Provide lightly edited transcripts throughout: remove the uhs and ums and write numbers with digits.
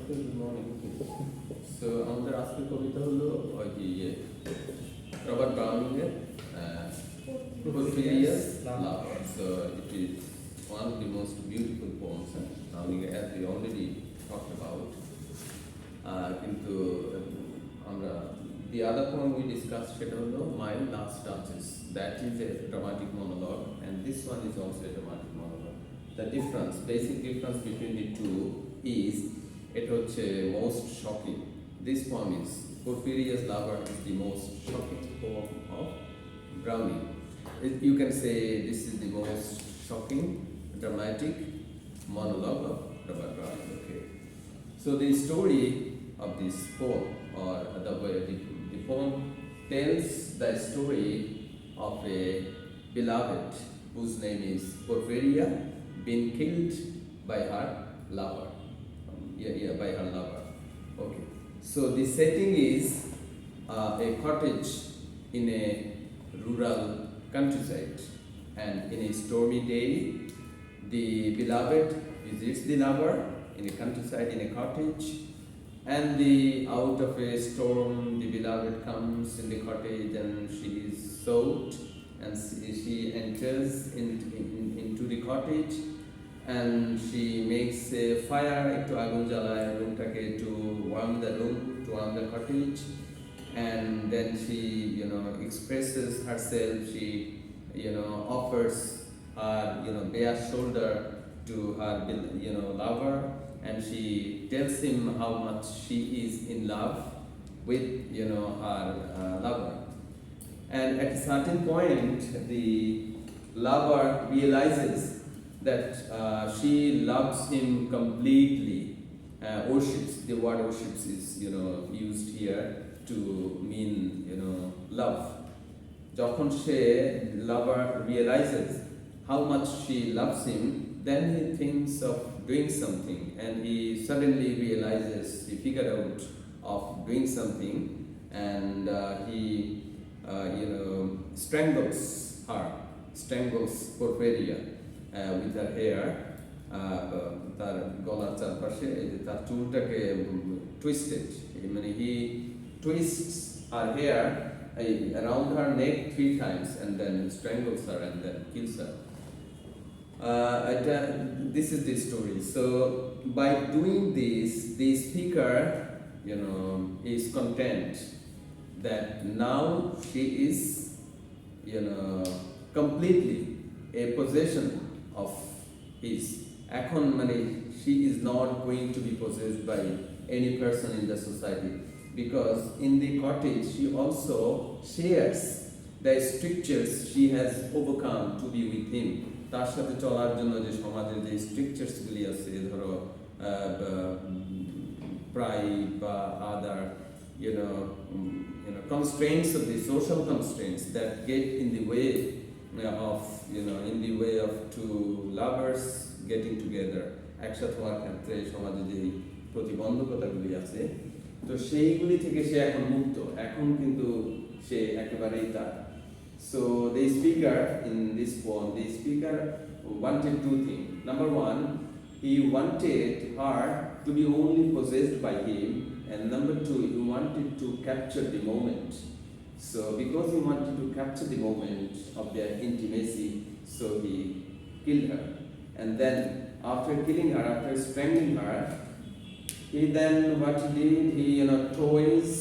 Good morning. So আমাদের আজকের কবিতা হলো রবার্ট ব্রাউনিং এর Porphyria's Lover. So it is one of the most beautiful poems. Browning, as we already talked about. কিন্তু আমরা the other poem we discussed সেটা হলো My Last Dances. That is a dramatic monologue, and this one is also a dramatic monologue. The difference, basic difference between the two is it হচ্ছে most shocking. This poem is Porphyria's Lover is the most shocking poem of Browning. You can say this is the most shocking, dramatic monologue of Robert Browning. Okay. So the story of this poem, or the poem tells the story of a beloved whose name is Porphyria, being killed by her lover. By her lover. Okay. So the setting is a cottage in a rural countryside, and in a stormy day, the beloved visits the lover in a countryside in a cottage, and out of a storm, the beloved comes in the cottage and she is soaked, and she enters into the cottage, and she makes a fire to agun jalay roomtake to warm the room, to warm the cottage, and then she expresses herself. She offers her bare shoulder to her lover, and she tells him how much she is in love with her lover. And at a certain point, the lover realizes that she loves him completely. Worships, the word worships is used here to mean love. যখন সে lover realizes how much she loves him, then he thinks of doing something, and he suddenly realizes, he figured out of doing something, and he strangles Porphyria with her hair. তার গলার চারপাশে তার চুলটাকে twisted, মানে he twists her hair around her neck 3 times and then strangles her and then kills her. This is the story. So by doing this, the speaker is content that now she is completely a possession of his. এখন মানে she is not going to be possessed by any person in the society, because in the cottage she also shares the strictures she has overcome to be with him. তার সাথে চলার জন্য যে সমাজের যে strictures গুলি আছে, ধরো pride বা other constraints of the social constraints that get in the way of two lovers getting together, একসাথে হওয়ার ক্ষেত্রে সমাজে যে প্রতিবন্ধকতাগুলি আছে, তো সেইগুলি থেকে সে এখন মুক্ত, এখন কিন্তু সে একেবারেই তার। So the speaker in this poem, the speaker wanted 2 things. Number 1, he wanted her to be only possessed by him, and number 2, he wanted to capture the moment. So because he wanted to capture the moment of their intimacy, so he killed her. And then after killing her, after strangling her, he then what he did, he toys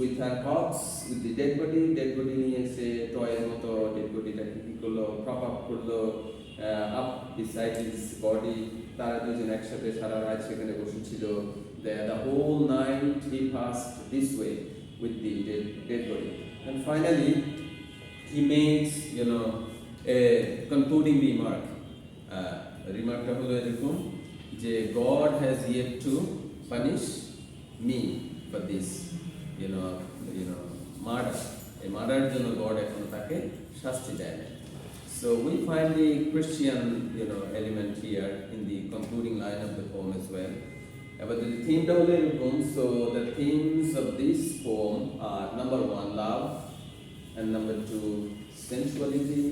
with her corpse, with the dead body নিয়ে সে টয়ের মতো dead bodyটাকে কি করলো, prop up করলো up beside his body. তারা দুজন একসাথে সারা রাত সেখানে বসেছিল. The whole night he passed this way with the dead body. And finally, he makes a concluding remark. Remarkটা হলো এরকম যে God has yet to punish me for this murder. এই মার্ডার জন্য God এখনো তাকে শাস্তি দেয়। So we find the Christian element here in the concluding line of the poem as well. But the theme হলো এরকম. So the themes of this poem are number 1, love, and number 2, sensuality,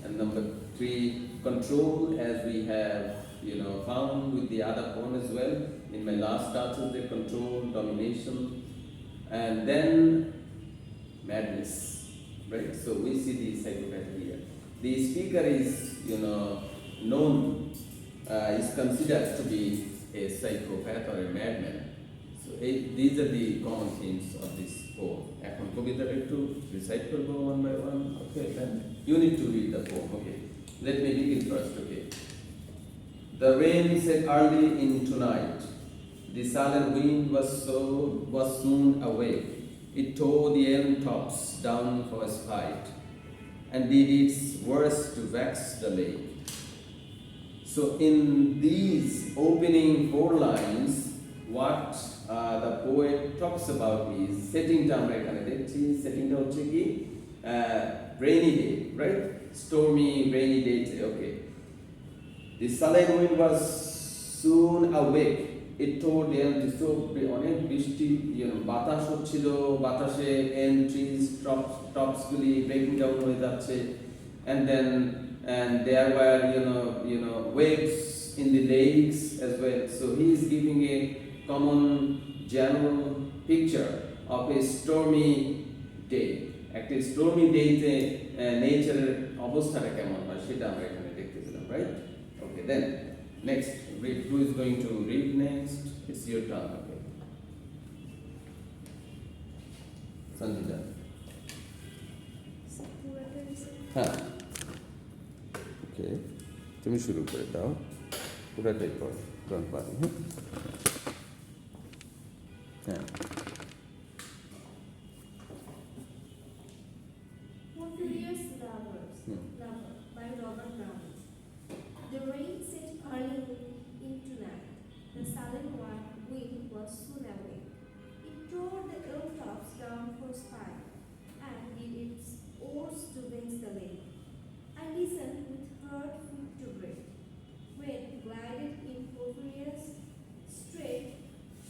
and number 3, control, as we have found with the other poem as well. In my last touches, the control, domination, and then madness, right? So we see the psychopath here. The speaker is, known, is considered to be a psychopath or a madman. So these are the common themes of this poem. এখন কবিতাটা একটু recite করবো one by one. Okay, then you need to read the poem. Okay, let me begin first. Okay. The rain set early in tonight. The silent wind was soon awake. It tore the elm tops down for a spite, and did its worst to vex the lake. So in these opening 4 lines, what the poet talks about is setting down, rainy day, right? Stormy, rainy day, okay. The silent wind was soon awake. It told them to so অনেক বৃষ্টি বাতাস হচ্ছিল, বাতাসে elm trees tops গুলি breaking down হয়ে যাচ্ছে, and there were waves in the lakes as well. So he is giving a common general picture of a stormy day. Actually stormy day তে nature অবস্থাটা কেমন হয় সেটা আমরা এখানে দেখতেছিলাম, right? Okay, then next, who is going to read next? It's your turn. Okay, Sanjita. হ্যাঁ, ওকে, তুমি শুরু করে দাও, পুরাটাই কোরআন পারি। হ্যাঁ, The rain set early into night. The silent wind was soon awake. It tore the elm tops down for spite, and did its worst to vex the lake. I listened with heart fit to break. When glided in Porphyria's strait,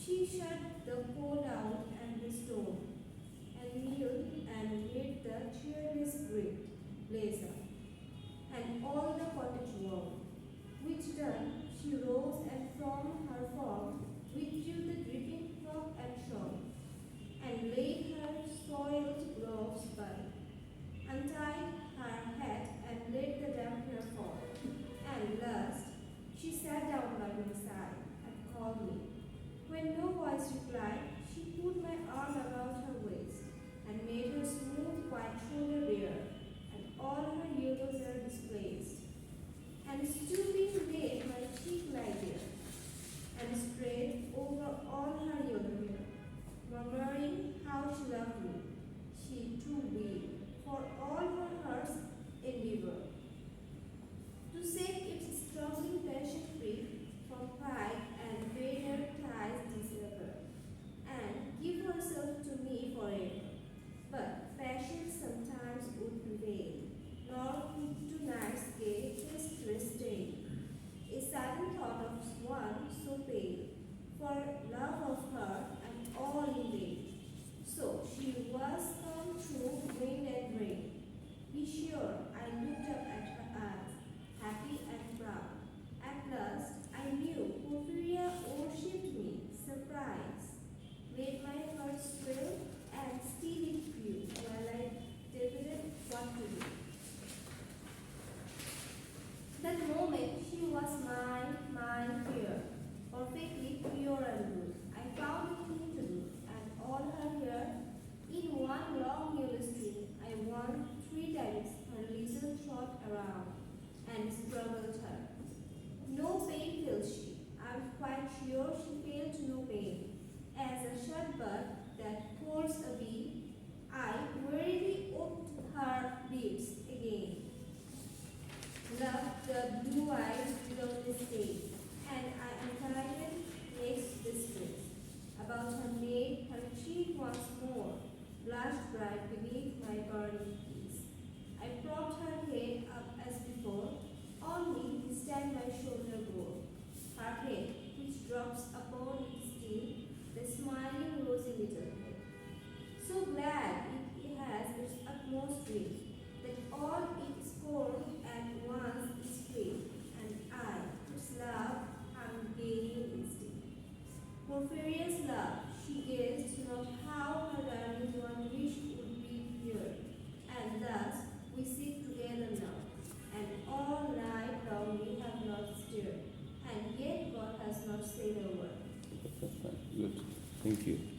she shut the cold out and the storm, and kneeled and made the cheerless grate blaze up, and all the cottage warm. Which done, she rose and from her form withdrew the dripping frock and shawl, and laid her soiled gloves by, untied her hat and let the damp hair fall. And last, she sat down by my side and called me. When no voice replied, she put my arm about her waist and made her smooth white shoulder bare, and all her yellow hair displaced. And stooping laid her cheek lie there, and spread over all her yellow hair, murmuring how she loved me, she too weak, for all her heart's endeavor to set its struggling passion free from pride and greater ties discover, and give herself to me forever. But passion sometimes would prevail, nor could tonight's gay restrain a sudden thought of one so pale, for love of her and all in vain. So she was come through wind and rain. Be sure I looked up at her eyes, happy and proud. At last I knew Porphyria worshipped me, surprise, made my heart swell, and still it grew while I debated what to do. That moment she was mine pure, perfectly pure and good. I found a thing to do, and all her hair in one long yellow string. I won 3 times her little trot around, and struggled her. No pain felt she. I'm quite sure she felt no pain. As a shut bud that pours a bee, I wearily oped her lips again. Loved the blue eyes without mistake, and I untied next distress. About her maid, her cheek once more blushed bright beneath my burning kiss. I propped her head up as before, only this time my shoulder bore. Her head, which drops upon it still, the smiling rosy little head. So glad it has its utmost dream, that all it scorned at once is free, and Porphyria's love, she guessed not how her darling one wished would be here. And thus we sit together now, and all night long we have not stirred, and yet God has not said a word. Good. Thank you.